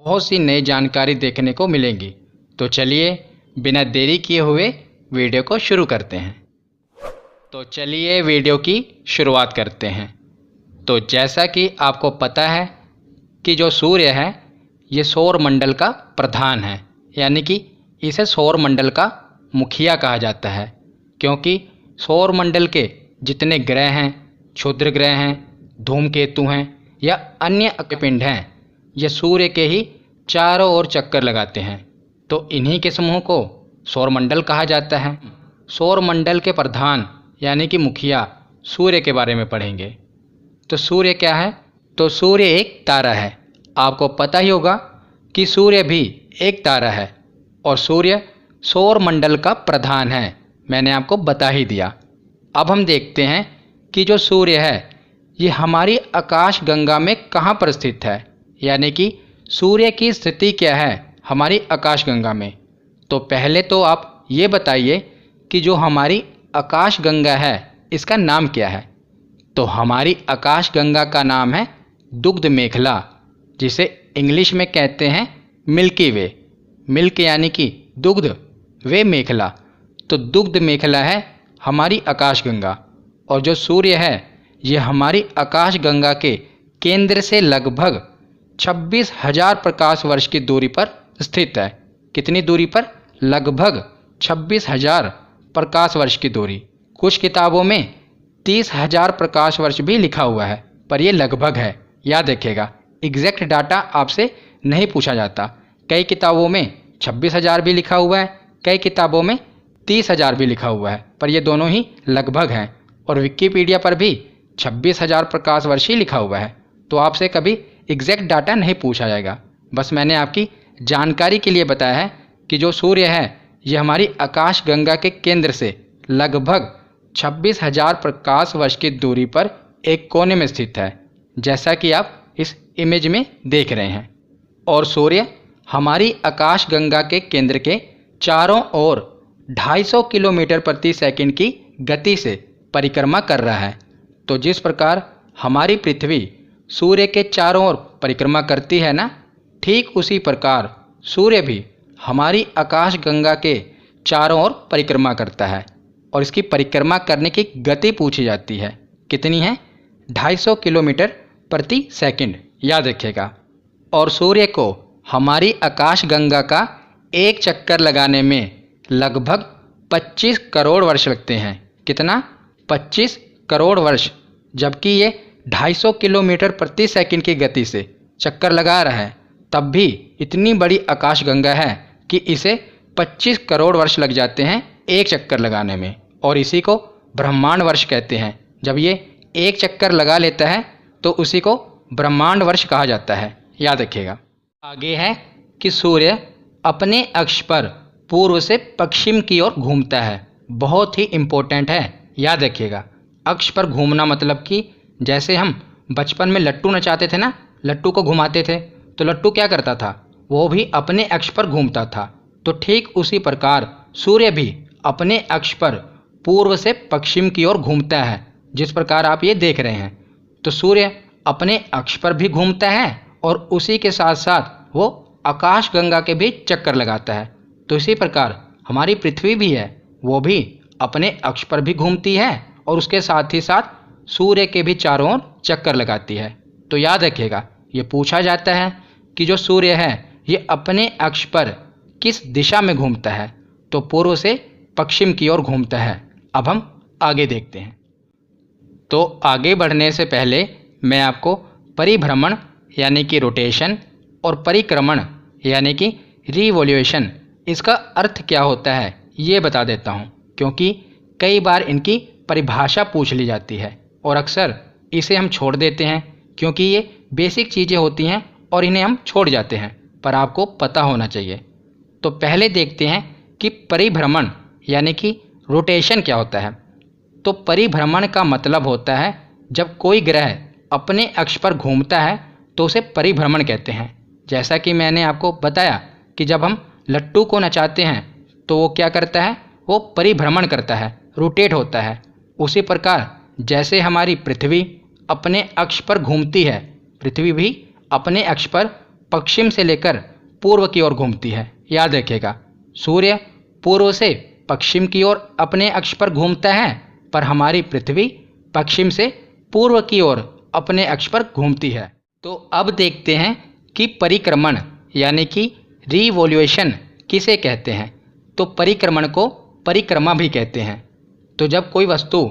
बहुत सी नई जानकारी देखने को मिलेंगी। तो चलिए बिना देरी किए हुए वीडियो को शुरू करते हैं। तो चलिए वीडियो की शुरुआत करते हैं। तो जैसा कि आपको पता है कि जो सूर्य है ये सौर मंडल का प्रधान है, यानी कि इसे सौर मंडल का मुखिया कहा जाता है, क्योंकि सौर मंडल के जितने ग्रह हैं, क्षुद्र ग्रह हैं, धूमकेतु हैं या अन्य पिंड हैं, ये सूर्य के ही चारों ओर चक्कर लगाते हैं। तो इन्हीं के समूह को सौरमंडल कहा जाता है। सौरमंडल के प्रधान यानी कि मुखिया सूर्य के बारे में पढ़ेंगे। तो सूर्य क्या है? तो सूर्य एक तारा है। आपको पता ही होगा कि सूर्य भी एक तारा है और सूर्य सौरमंडल का प्रधान है। मैंने आपको बता ही दिया। अब हम देखते हैं कि जो सूर्य है ये हमारी आकाश गंगा में कहाँ पर स्थित है, यानी कि सूर्य की स्थिति क्या है हमारी आकाश गंगा में। तो पहले तो आप ये बताइए कि जो हमारी आकाश गंगा है इसका नाम क्या है। तो हमारी आकाश गंगा का नाम है दुग्ध मेखला, जिसे इंग्लिश में कहते हैं मिल्की वे। मिल्क यानी कि दुग्ध, वे मेखला। तो दुग्ध मेखला है हमारी आकाश गंगा। और जो सूर्य है ये हमारी आकाश गंगा के केंद्र से लगभग 26,000 प्रकाश वर्ष की दूरी पर स्थित है। कितनी दूरी पर? लगभग 26,000 प्रकाश वर्ष की दूरी। कुछ किताबों में 30,000 प्रकाश वर्ष भी लिखा हुआ है, पर यह लगभग है, याद रखिएगा। एग्जैक्ट डाटा आपसे नहीं पूछा जाता। कई किताबों में 26,000 भी लिखा हुआ है, कई किताबों में 30,000 भी लिखा हुआ है, पर ये दोनों ही लगभग हैं। और विकिपीडिया पर भी 26,000 प्रकाश वर्ष ही लिखा हुआ है। तो आपसे कभी एग्जैक्ट डाटा नहीं पूछा जाएगा। बस मैंने आपकी जानकारी के लिए बताया है कि जो सूर्य है ये हमारी आकाश गंगा के केंद्र से लगभग 26,000 प्रकाश वर्ष की दूरी पर एक कोने में स्थित है, जैसा कि आप इस इमेज में देख रहे हैं। और सूर्य हमारी आकाश गंगा के केंद्र के चारों ओर 250 किलोमीटर प्रति सेकंड की गति से परिक्रमा कर रहा है। तो जिस प्रकार हमारी पृथ्वी सूर्य के चारों ओर परिक्रमा करती है ना, ठीक उसी प्रकार सूर्य भी हमारी आकाश गंगा के चारों ओर परिक्रमा करता है। और इसकी परिक्रमा करने की गति पूछी जाती है, कितनी है? 250 किलोमीटर प्रति सेकंड, याद रखिएगा। और सूर्य को हमारी आकाश गंगा का एक चक्कर लगाने में लगभग 25 करोड़ वर्ष लगते हैं। कितना? 25 करोड़ वर्ष। जबकि ये 250 किलोमीटर प्रति सेकंड की गति से चक्कर लगा रहा है, तब भी इतनी बड़ी आकाश गंगा है कि इसे 25 करोड़ वर्ष लग जाते हैं एक चक्कर लगाने में। और इसी को ब्रह्मांड वर्ष कहते हैं। जब ये एक चक्कर लगा लेता है तो उसी को ब्रह्मांड वर्ष कहा जाता है, याद रखिएगा। आगे है कि सूर्य अपने अक्ष पर पूर्व से पश्चिम की ओर घूमता है। बहुत ही इम्पोर्टेंट है, याद रखिएगा। अक्ष पर घूमना मतलब कि जैसे हम बचपन में लट्टू नचाते थे ना, लट्टू को घुमाते थे, तो लट्टू क्या करता था? वो भी अपने अक्ष पर घूमता था। तो ठीक उसी प्रकार सूर्य भी अपने अक्ष पर पूर्व से पश्चिम की ओर घूमता है, जिस प्रकार आप ये देख रहे हैं। तो सूर्य अपने अक्ष पर भी घूमता है और उसी के साथ साथ वो आकाश गंगा के भी चक्कर लगाता है। तो इसी प्रकार हमारी पृथ्वी भी है, वो भी अपने अक्ष पर भी घूमती है और उसके साथ ही साथ सूर्य के भी चारों ओर चक्कर लगाती है। तो याद रखिएगा, ये पूछा जाता है कि जो सूर्य है ये अपने अक्ष पर किस दिशा में घूमता है। तो पूर्व से पश्चिम की ओर घूमता है। अब हम आगे देखते हैं। तो आगे बढ़ने से पहले मैं आपको परिभ्रमण यानी कि रोटेशन और परिक्रमण यानी कि रिवॉल्यूशन, इसका अर्थ क्या होता है ये बता देता हूँ, क्योंकि कई बार इनकी परिभाषा पूछ ली जाती है और अक्सर इसे हम छोड़ देते हैं, क्योंकि ये बेसिक चीज़ें होती हैं और इन्हें हम छोड़ जाते हैं, पर आपको पता होना चाहिए। तो पहले देखते हैं कि परिभ्रमण यानी कि रोटेशन क्या होता है। तो परिभ्रमण का मतलब होता है जब कोई ग्रह अपने अक्ष पर घूमता है तो उसे परिभ्रमण कहते हैं। जैसा कि मैंने आपको बताया कि जब हम लट्टू को नचाते हैं तो वो क्या करता है? वो परिभ्रमण करता है, रोटेट होता है। उसी प्रकार जैसे हमारी पृथ्वी अपने अक्ष पर घूमती है, पृथ्वी भी अपने अक्ष पर पश्चिम से लेकर पूर्व की ओर घूमती है। याद रखिएगा, सूर्य पूर्व से पश्चिम की ओर अपने अक्ष पर घूमता है, पर हमारी पृथ्वी पश्चिम से पूर्व की ओर अपने अक्ष पर घूमती है। तो अब देखते हैं कि परिक्रमण यानी कि रिवॉल्यूशन किसे कहते हैं। तो परिक्रमण को परिक्रमा भी कहते हैं। तो जब कोई वस्तु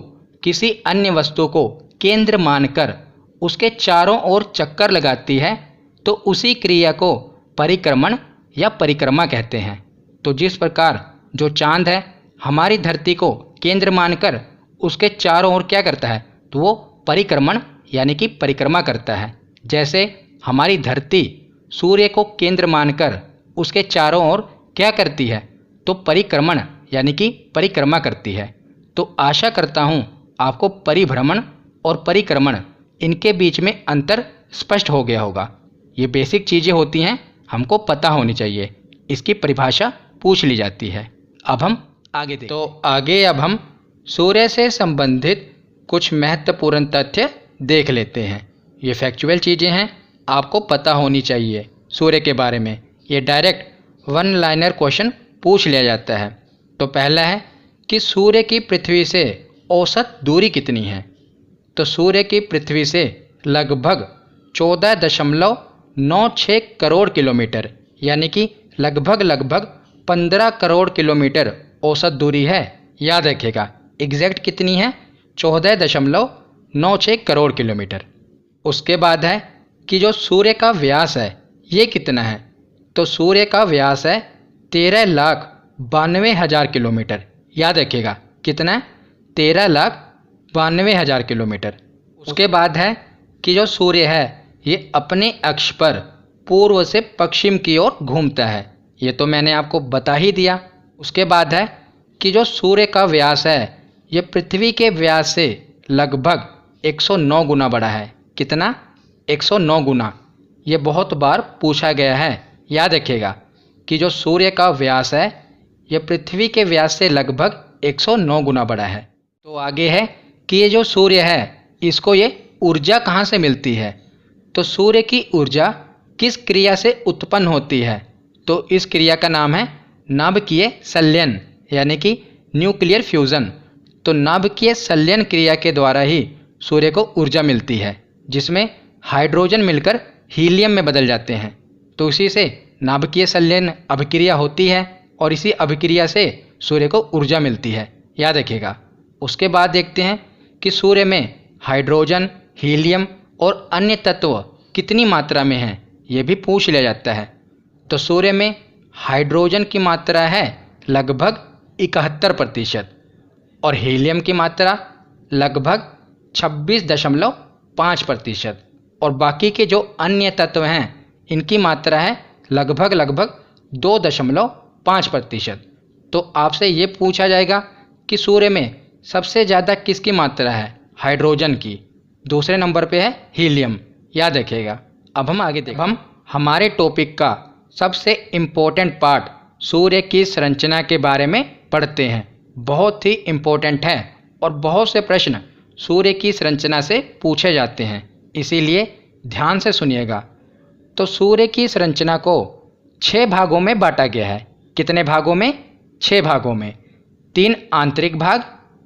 किसी अन्य वस्तु को केंद्र मानकर उसके चारों ओर चक्कर लगाती है तो उसी क्रिया को परिक्रमण या परिक्रमा कहते हैं। तो जिस प्रकार जो चांद है हमारी धरती को केंद्र मानकर उसके चारों ओर क्या करता है, तो वो परिक्रमण यानी कि परिक्रमा करता है। जैसे हमारी धरती सूर्य को केंद्र मानकर उसके चारों ओर क्या करती है, तो परिक्रमण यानी कि परिक्रमा करती है। तो आशा करता हूँ आपको परिभ्रमण और परिक्रमण इनके बीच में अंतर स्पष्ट हो गया होगा। ये बेसिक चीज़ें होती हैं, हमको पता होनी चाहिए। इसकी परिभाषा पूछ ली जाती है। अब हम आगे देखते हैं। तो आगे अब हम सूर्य से संबंधित कुछ महत्वपूर्ण तथ्य देख लेते हैं। ये फैक्चुअल चीज़ें हैं, आपको पता होनी चाहिए सूर्य के बारे में। ये डायरेक्ट वन लाइनर क्वेश्चन पूछ लिया जाता है। तो पहला है कि सूर्य की पृथ्वी से औसत दूरी कितनी है। तो सूर्य की पृथ्वी से लगभग 14.96 करोड़ किलोमीटर यानी कि लगभग 15 करोड़ किलोमीटर औसत दूरी है। याद रखिएगा, एग्जैक्ट कितनी है, 14.96 करोड़ किलोमीटर। उसके बाद है कि जो सूर्य का व्यास है ये कितना है। तो सूर्य का व्यास है 13,92,000 किलोमीटर। याद रखिएगा कितना है, 13,92,000 किलोमीटर। उसके बाद है कि जो सूर्य है ये अपने अक्ष पर पूर्व से पश्चिम की ओर घूमता है। ये तो मैंने आपको बता ही दिया। उसके बाद है कि जो सूर्य का व्यास है ये पृथ्वी के व्यास से लगभग 109 गुना बड़ा है। कितना, 109 गुना। ये बहुत बार पूछा गया है। याद रखिएगा कि जो सूर्य का व्यास है ये पृथ्वी के व्यास से लगभग 109 गुना बड़ा है। तो आगे है कि ये जो सूर्य है इसको ये ऊर्जा कहाँ से मिलती है। तो सूर्य की ऊर्जा किस क्रिया से उत्पन्न होती है। तो इस क्रिया का नाम है नाभिकीय संलयन यानी कि न्यूक्लियर फ्यूज़न। तो नाभिकीय संलयन क्रिया के द्वारा ही सूर्य को ऊर्जा मिलती है, जिसमें हाइड्रोजन मिलकर हीलियम में बदल जाते हैं। तो उसी से नाभिकीय संलयन अभिक्रिया होती है और इसी अभिक्रिया से सूर्य को ऊर्जा मिलती है। याद रखिएगा। उसके बाद देखते हैं कि सूर्य में हाइड्रोजन, हीलियम और अन्य तत्व कितनी मात्रा में हैं, ये भी पूछ लिया जाता है। तो सूर्य में हाइड्रोजन की मात्रा है लगभग 71% और हीलियम की मात्रा लगभग 26.5% और बाकी के जो अन्य तत्व हैं इनकी मात्रा है लगभग 2.5%। तो आपसे ये पूछा जाएगा कि सूर्य में सबसे ज़्यादा किसकी मात्रा है, हाइड्रोजन की। दूसरे नंबर पे है हीलियम। याद रखिएगा। अब हम आगे देखें। हम हमारे टॉपिक का सबसे इम्पोर्टेंट पार्ट सूर्य की संरचना के बारे में पढ़ते हैं। बहुत ही इम्पोर्टेंट है और बहुत से प्रश्न सूर्य की संरचना से पूछे जाते हैं, इसीलिए ध्यान से सुनिएगा। तो सूर्य की संरचना को 6 भागों में बांटा गया है। कितने भागों में, 6 भागों में। 3 आंतरिक भाग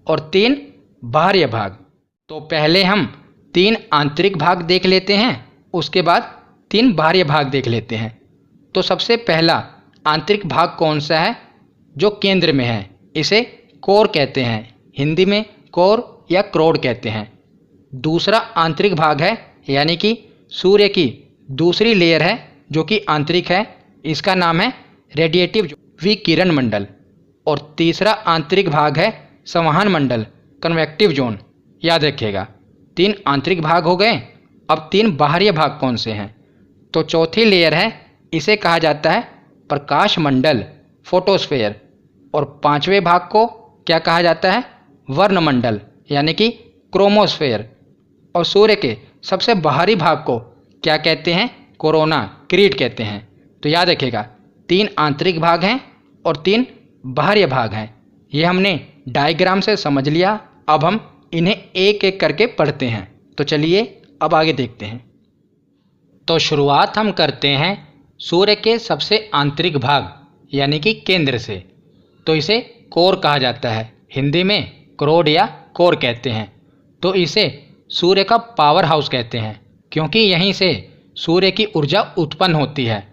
और 3 बाह्य भाग। तो पहले हम 3 आंतरिक भाग देख लेते हैं, उसके बाद 3 बाह्य भाग देख लेते हैं। तो सबसे पहला आंतरिक भाग कौन सा है, जो केंद्र में है, इसे कोर कहते हैं। हिंदी में कोर या क्रोड कहते हैं। दूसरा आंतरिक भाग है यानी कि सूर्य की दूसरी लेयर है जो कि आंतरिक है, इसका नाम है रेडिएटिव विकिरण मंडल। और तीसरा आंतरिक भाग है संवहन मंडल, कन्वेक्टिव जोन। याद रखिएगा। 3 आंतरिक भाग हो गए। अब 3 बाह्य भाग कौन से हैं। तो चौथी लेयर है, इसे कहा जाता है प्रकाश मंडल, फोटोस्फेयर। और 5वें भाग को क्या कहा जाता है, वर्णमंडल यानी कि क्रोमोस्फेयर। और सूर्य के सबसे बाहरी भाग को क्या कहते हैं, कोरोना, क्रीट कहते हैं। तो याद रखिएगा 3 आंतरिक भाग हैं और 3 बाह्य भाग हैं। ये हमने डायग्राम से समझ लिया। अब हम इन्हें एक एक करके पढ़ते हैं। तो चलिए अब आगे देखते हैं। तो शुरुआत हम करते हैं सूर्य के सबसे आंतरिक भाग यानी कि केंद्र से। तो इसे कोर कहा जाता है, हिंदी में क्रोड या कोर कहते हैं। तो इसे सूर्य का पावर हाउस कहते हैं क्योंकि यहीं से सूर्य की ऊर्जा उत्पन्न होती है।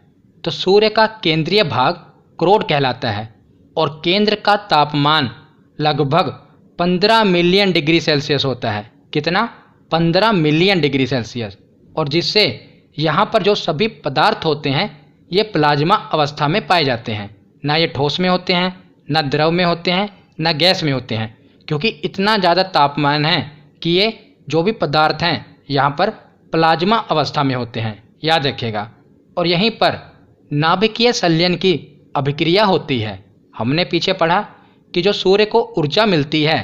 तो सूर्य का केंद्रीय भाग क्रोड कहलाता है और केंद्र का तापमान लगभग 15 मिलियन डिग्री सेल्सियस होता है। कितना? 15 मिलियन डिग्री सेल्सियस। और जिससे यहाँ पर जो सभी पदार्थ होते हैं ये प्लाज्मा अवस्था में पाए जाते हैं। ना ये ठोस में होते हैं, ना द्रव में होते हैं, ना गैस में होते हैं, क्योंकि इतना ज़्यादा तापमान है कि ये जो भी पदार्थ हैं यहाँ पर प्लाज्मा अवस्था में होते हैं, याद रखिएगा। और यहीं पर नाभिकीय संलयन की अभिक्रिया होती है। हमने पीछे पढ़ा कि जो सूर्य को ऊर्जा मिलती है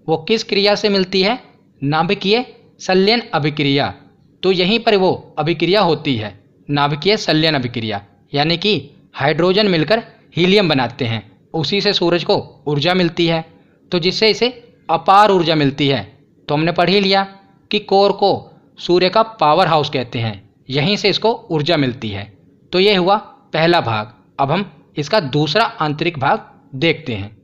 वो किस क्रिया से मिलती है? नाभिकीय संलयन अभिक्रिया। तो यहीं पर वो अभिक्रिया होती है, नाभिकीय संलयन अभिक्रिया, यानी कि हाइड्रोजन मिलकर हीलियम बनाते हैं, उसी से सूरज को ऊर्जा मिलती है। तो जिससे इसे अपार ऊर्जा मिलती है। तो हमने पढ़ ही लिया कि कोर को सूर्य का पावर हाउस कहते हैं, यहीं से इसको ऊर्जा मिलती है। तो ये हुआ पहला भाग। अब हम इसका दूसरा आंतरिक भाग देखते हैं।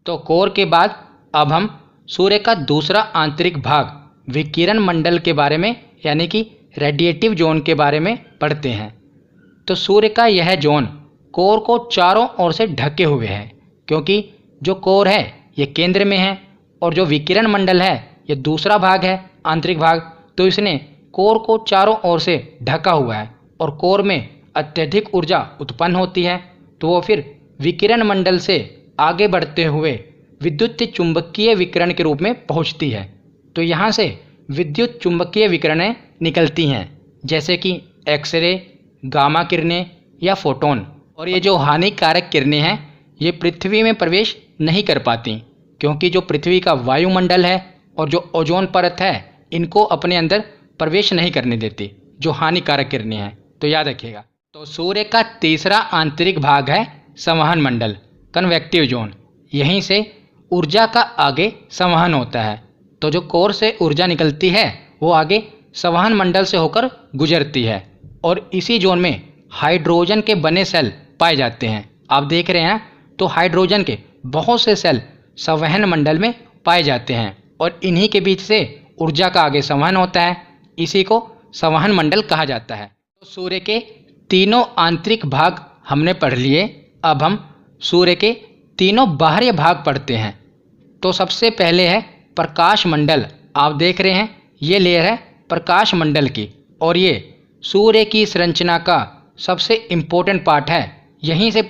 तो कोर के बाद अब हम सूर्य का दूसरा आंतरिक भाग विकिरण मंडल के बारे में यानी कि रेडिएटिव जोन के बारे में पढ़ते हैं। तो सूर्य का यह जोन कोर को चारों ओर से ढके हुए है, क्योंकि जो कोर है ये केंद्र में है और जो विकिरण मंडल है ये दूसरा भाग है, आंतरिक भाग। तो इसने कोर को चारों ओर से ढका हुआ है और कोर में अत्यधिक ऊर्जा उत्पन्न होती है। तो वो फिर विकिरण मंडल से आगे बढ़ते हुए विद्युत चुंबकीय विकिरण के रूप में पहुंचती है। तो यहाँ से विद्युत चुंबकीय विकिरणें निकलती हैं, जैसे कि एक्सरे, गामा किरणें या फोटोन। और ये जो हानिकारक किरणें हैं ये पृथ्वी में प्रवेश नहीं कर पाती, क्योंकि जो पृथ्वी का वायुमंडल है और जो ओजोन परत है इनको अपने अंदर प्रवेश नहीं करने देती जो हानिकारक किरणें हैं। तो याद रखिएगा। तो सूर्य का तीसरा आंतरिक भाग है संवहन मंडल, कन्वेक्टिव जोन। यहीं से ऊर्जा का आगे संवहन होता है। तो जो कोर से ऊर्जा निकलती है वो आगे संवहन मंडल से होकर गुजरती है और इसी जोन में हाइड्रोजन के बने सेल पाए जाते हैं। आप देख रहे हैं तो हाइड्रोजन के बहुत से सेल संवहन मंडल में पाए जाते हैं और इन्हीं के बीच से ऊर्जा का आगे संवहन होता है, इसी को संवहन मंडल कहा जाता है। तो सूर्य के तीनों आंतरिक भाग हमने पढ़ लिए। अब हम सूर्य के तीनों बाहरी भाग पढ़ते हैं। तो सबसे पहले है प्रकाश मंडल। आप देख रहे हैं ये लेयर है प्रकाश मंडल की और ये सूर्य की संरचना का सबसे इम्पोर्टेंट पार्ट है। यहीं से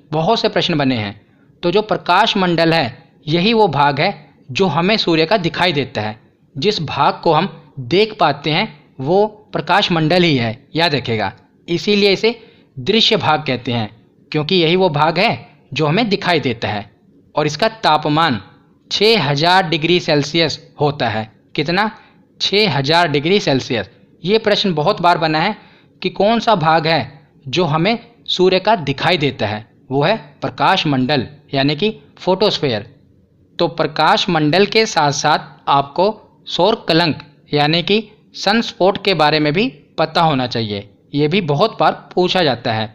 बहुत से प्रश्न बने हैं। तो जो प्रकाश मंडल है यही वो भाग है जो हमें सूर्य का दिखाई देता है। जिस भाग को हम देख पाते हैं वो प्रकाश मंडल ही है, याद रखिएगा। इसीलिए इसे दृश्य भाग कहते हैं, क्योंकि यही वो भाग है जो हमें दिखाई देता है। और इसका तापमान 6000 डिग्री सेल्सियस होता है। कितना? 6000 डिग्री सेल्सियस। ये प्रश्न बहुत बार बना है कि कौन सा भाग है जो हमें सूर्य का दिखाई देता है। वो है प्रकाश मंडल यानी कि फोटोस्फीयर। तो प्रकाश मंडल के साथ साथ आपको सौर कलंक यानी कि सनस्पॉट के बारे में भी पता होना चाहिए। ये भी बहुत बार पूछा जाता है।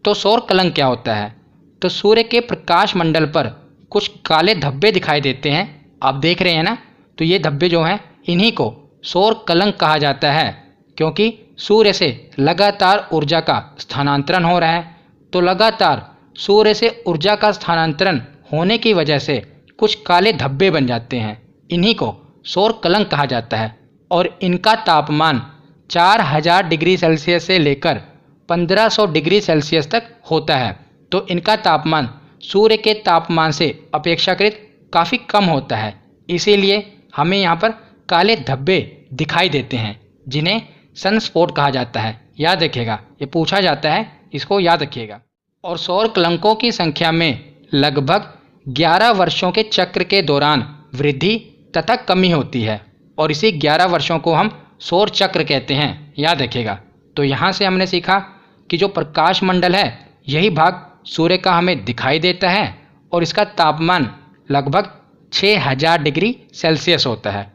तो सौर कलंक क्या होता है? तो सूर्य के प्रकाश मंडल पर कुछ काले धब्बे दिखाई देते हैं, आप देख रहे हैं ना। तो ये धब्बे जो हैं इन्हीं को सौर कलंक कहा जाता है, क्योंकि सूर्य से लगातार ऊर्जा का स्थानांतरण हो रहा है। तो लगातार सूर्य से ऊर्जा का स्थानांतरण होने की वजह से कुछ काले धब्बे बन जाते हैं, इन्हीं को सौर कलंक कहा जाता है। और इनका तापमान 4000 डिग्री सेल्सियस से लेकर 1500 डिग्री सेल्सियस तक होता है। तो इनका तापमान सूर्य के तापमान से अपेक्षाकृत काफ़ी कम होता है, इसीलिए हमें यहाँ पर काले धब्बे दिखाई देते हैं जिन्हें सनस्पॉट कहा जाता है। याद रखिएगा, ये पूछा जाता है, इसको याद रखिएगा। और सौर कलंकों की संख्या में लगभग 11 वर्षों के चक्र के दौरान वृद्धि तथा कमी होती है और इसी 11 वर्षों को हम सौर चक्र कहते हैं, याद रखिएगा। तो यहाँ से हमने सीखा कि जो प्रकाश मंडल है यही भाग सूर्य का हमें दिखाई देता है और इसका तापमान लगभग 6000 डिग्री सेल्सियस होता है।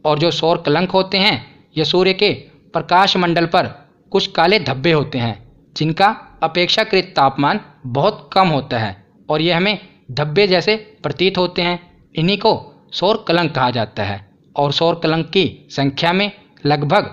और जो सौर कलंक होते हैं ये सूर्य के प्रकाश मंडल पर कुछ काले धब्बे होते हैं जिनका अपेक्षाकृत तापमान बहुत कम होता है और ये हमें धब्बे जैसे प्रतीत होते हैं। इन्हीं को सौर कलंक कहा जाता है और सौर कलंक की संख्या में लगभग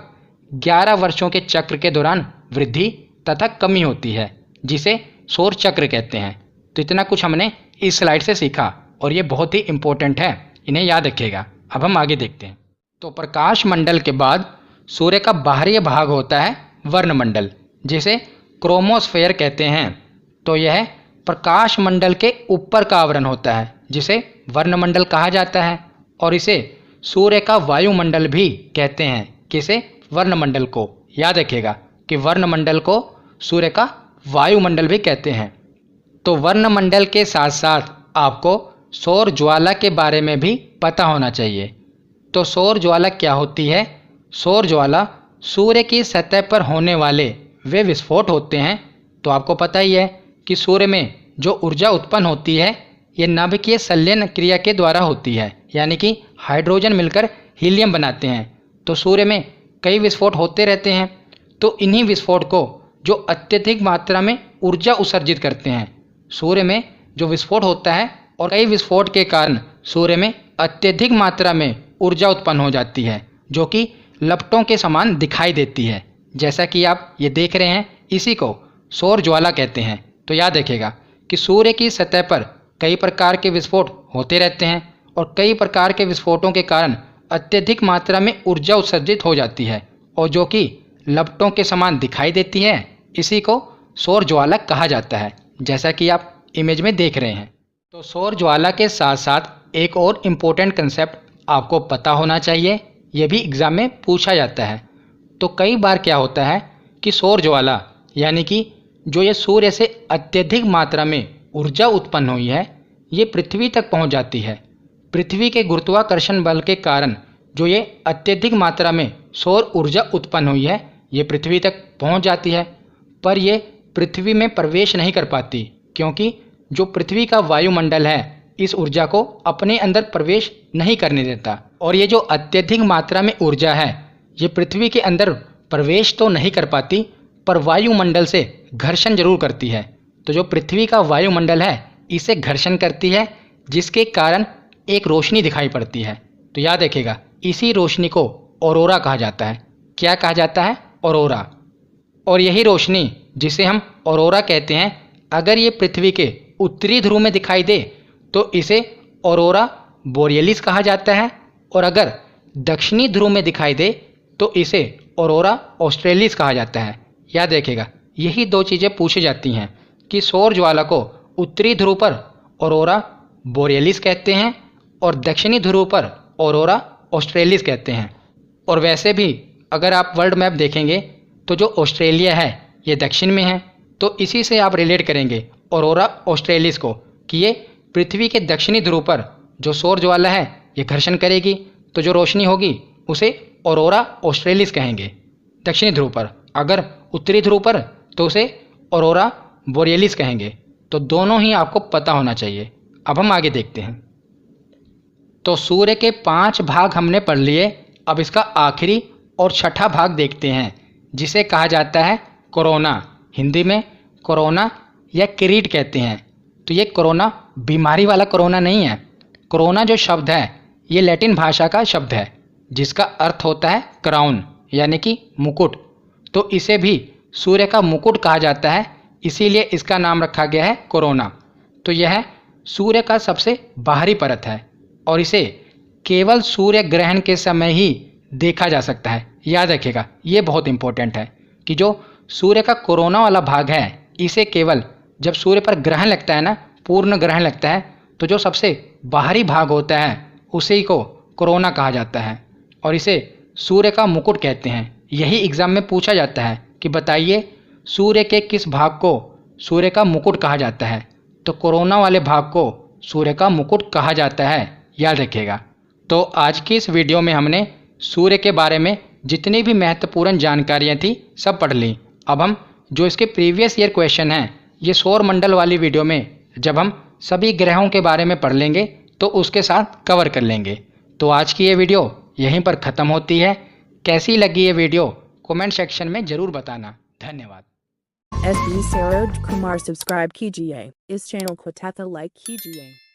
11 वर्षों के चक्र के दौरान वृद्धि तथा कमी होती है, जिसे सौर चक्र कहते हैं। तो इतना कुछ हमने इस स्लाइड से सीखा और ये बहुत ही इम्पोर्टेंट है, इन्हें याद रखिएगा। अब हम आगे देखते हैं। तो प्रकाश मंडल के बाद सूर्य का बाहरी भाग होता है वर्णमंडल, जिसे क्रोमोस्फेयर कहते हैं। तो यह प्रकाश मंडल के ऊपर का आवरण होता है जिसे वर्णमंडल कहा जाता है और इसे सूर्य का वायुमंडल भी कहते हैं। किसे? वर्णमंडल को। याद रखिएगा कि वर्णमंडल को सूर्य का वायुमंडल भी कहते हैं। तो वर्णमंडल के साथ साथ आपको सौर ज्वाला के बारे में भी पता होना चाहिए। तो सौर ज्वाला क्या होती है? सौर ज्वाला सूर्य की सतह पर होने वाले वे विस्फोट होते हैं। तो आपको पता ही है कि सूर्य में जो ऊर्जा उत्पन्न होती है ये नाभिकीय संलयन क्रिया के द्वारा होती है, यानी कि हाइड्रोजन मिलकर हीलियम बनाते हैं। तो सूर्य में कई विस्फोट होते रहते हैं। तो इन्हीं विस्फोट को जो अत्यधिक मात्रा में ऊर्जा उत्सर्जित करते हैं। सूर्य में जो विस्फोट होता है और कई विस्फोट के कारण सूर्य में अत्यधिक मात्रा में ऊर्जा उत्पन्न हो जाती है जो कि लपटों के समान दिखाई देती है। जैसा कि आप ये देख रहे हैं, इसी को सौर ज्वाला कहते हैं। तो याद रखिएगा कि सूर्य की सतह पर कई प्रकार के विस्फोट होते रहते हैं और कई प्रकार के विस्फोटों के कारण अत्यधिक मात्रा में ऊर्जा उत्सर्जित हो जाती है और जो कि लपटों के समान दिखाई देती है। इसी को सौर ज्वाला कहा जाता है, जैसा कि आप इमेज में देख रहे हैं। तो सौर ज्वाला के साथ साथ एक और इम्पोर्टेंट कंसेप्ट आपको पता होना चाहिए, ये भी एग्ज़ाम में पूछा जाता है। तो कई बार क्या होता है कि सौर ज्वाला यानी कि जो ये सूर्य से अत्यधिक मात्रा में ऊर्जा उत्पन्न हुई है ये पृथ्वी तक पहुंच जाती है। पृथ्वी के गुरुत्वाकर्षण बल के कारण जो ये अत्यधिक मात्रा में सौर ऊर्जा उत्पन्न हुई है ये पृथ्वी तक पहुंच जाती है, पर ये पृथ्वी में प्रवेश नहीं कर पाती क्योंकि जो पृथ्वी का वायुमंडल है इस ऊर्जा को अपने अंदर प्रवेश नहीं करने देता। और ये जो अत्यधिक मात्रा में ऊर्जा है ये पृथ्वी के अंदर प्रवेश तो नहीं कर पाती पर वायुमंडल से घर्षण जरूर करती है। तो जो पृथ्वी का वायुमंडल है इसे घर्षण करती है जिसके कारण एक रोशनी दिखाई पड़ती है। तो याद रखिएगा इसी रोशनी को ऑरोरा कहा जाता है। क्या कहा जाता है? ऑरोरा। और यही रोशनी जिसे हम ऑरोरा कहते हैं, अगर ये पृथ्वी के उत्तरी ध्रुव में दिखाई दे तो इसे ऑरोरा बोरियलिस कहा जाता है और अगर दक्षिणी ध्रुव में दिखाई दे तो इसे ऑरोरा ऑस्ट्रेलिस कहा जाता है। याद रखिएगा यही दो चीज़ें पूछी जाती हैं कि सौर ज्वाला को उत्तरी ध्रुव पर ऑरोरा बोरियलिस कहते हैं और दक्षिणी ध्रुव पर ऑरोरा ऑस्ट्रेलिस कहते हैं। और वैसे भी अगर आप वर्ल्ड मैप देखेंगे तो जो ऑस्ट्रेलिया है ये दक्षिण में है, तो इसी से आप रिलेट करेंगे ऑरोरा ऑस्ट्रेलिस को कि ये पृथ्वी के दक्षिणी ध्रुव पर जो सौर ज्वाला है ये घर्षण करेगी, तो जो रोशनी होगी उसे ऑरोरा ऑस्ट्रेलिस कहेंगे दक्षिणी ध्रुव पर। अगर उत्तरी ध्रुव पर तो उसे ऑरोरा बोरियलिस कहेंगे। तो दोनों ही आपको पता होना चाहिए। अब हम आगे देखते हैं। तो सूर्य के 5 भाग हमने पढ़ लिए, अब इसका आखिरी और छठा भाग देखते हैं जिसे कहा जाता है कोरोना। हिंदी में कोरोना या किरीट कहते हैं। तो ये कोरोना बीमारी वाला कोरोना नहीं है। कोरोना जो शब्द है ये लैटिन भाषा का शब्द है जिसका अर्थ होता है क्राउन यानी कि मुकुट। तो इसे भी सूर्य का मुकुट कहा जाता है, इसीलिए इसका नाम रखा गया है कोरोना। तो यह सूर्य का सबसे बाहरी परत है और इसे केवल सूर्य ग्रहण के समय ही देखा जा सकता है। याद रखिएगा ये बहुत इंपॉर्टेंट है कि जो सूर्य का कोरोना वाला भाग है इसे केवल जब सूर्य पर ग्रहण लगता है ना, पूर्ण ग्रहण लगता है, तो जो सबसे बाहरी भाग होता है उसी को कोरोना कहा जाता है और इसे सूर्य का मुकुट कहते हैं। यही एग्जाम में पूछा जाता है कि बताइए सूर्य के किस भाग को सूर्य का मुकुट कहा जाता है? तो कोरोना वाले भाग को सूर्य का मुकुट कहा जाता है। याद रखिएगा। तो आज की इस वीडियो में हमने सूर्य के बारे में जितनी भी महत्वपूर्ण जानकारियाँ थी सब पढ़ ली। अब हम जो इसके प्रीवियस ईयर क्वेश्चन हैं ये सौर मंडल वाली वीडियो में जब हम सभी ग्रहों के बारे में पढ़ लेंगे तो उसके साथ कवर कर लेंगे। तो आज की ये वीडियो यहीं पर ख़त्म होती है। कैसी लगी ये वीडियो कमेंट सेक्शन में ज़रूर बताना। धन्यवाद। SB Saroj Kumar सब्सक्राइब कीजिए, इस चैनल को तथा लाइक कीजिए।